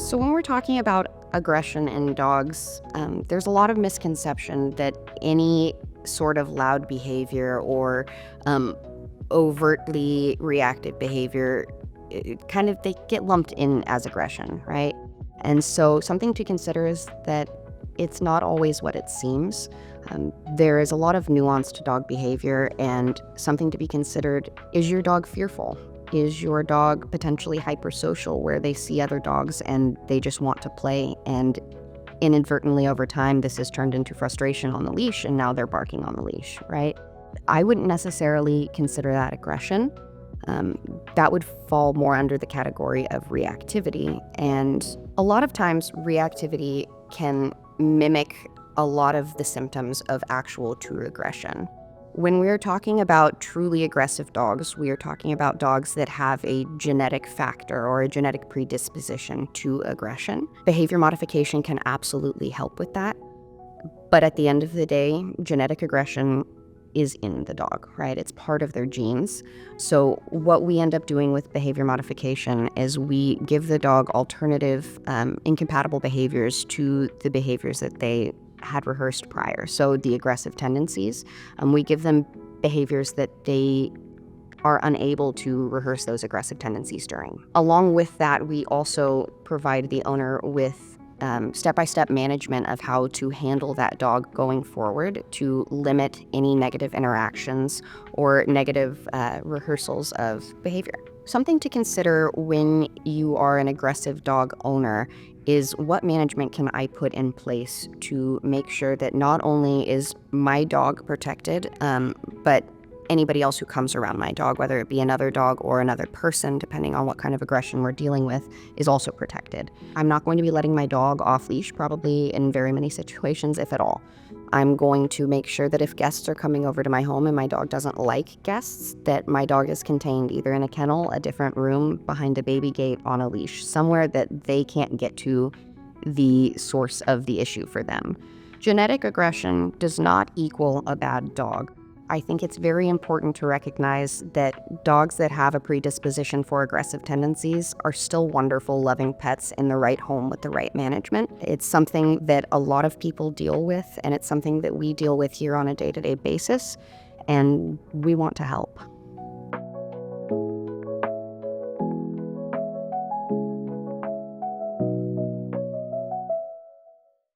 So when we're talking about aggression in dogs, there's a lot of misconception that any sort of loud behavior or um, overtly reactive behavior, they get lumped in as aggression, right? And so something to consider is that it's not always what it seems. There is a lot of nuance to dog behavior, and something to be considered: is your dog fearful? Is your dog potentially hypersocial, where they see other dogs and they just want to play, and inadvertently over time this has turned into frustration on the leash and now they're barking on the leash, right? I wouldn't necessarily consider that aggression. That would fall more under the category of reactivity. And a lot of times, reactivity can mimic a lot of the symptoms of actual true aggression. When we're talking about truly aggressive dogs, we are talking about dogs that have a genetic factor or a genetic predisposition to aggression. Behavior modification can absolutely help with that. But at the end of the day, genetic aggression is in the dog, right? It's part of their genes. So what we end up doing with behavior modification is we give the dog alternative, incompatible behaviors to the behaviors that they had rehearsed prior. So the aggressive tendencies, we give them behaviors that they are unable to rehearse those aggressive tendencies during. Along with that, we also provide the owner with step-by-step management of how to handle that dog going forward to limit any negative interactions or negative rehearsals of behavior. Something to consider when you are an aggressive dog owner is: what management can I put in place to make sure that not only is my dog protected, but anybody else who comes around my dog, whether it be another dog or another person, depending on what kind of aggression we're dealing with, is also protected. I'm not going to be letting my dog off leash, probably in very many situations, if at all. I'm going to make sure that if guests are coming over to my home and my dog doesn't like guests, that my dog is contained either in a kennel, a different room, behind a baby gate, on a leash, somewhere that they can't get to the source of the issue for them. Genetic aggression does not equal a bad dog. I think it's very important to recognize that dogs that have a predisposition for aggressive tendencies are still wonderful, loving pets in the right home with the right management. It's something that a lot of people deal with, and it's something that we deal with here on a day-to-day basis, and we want to help.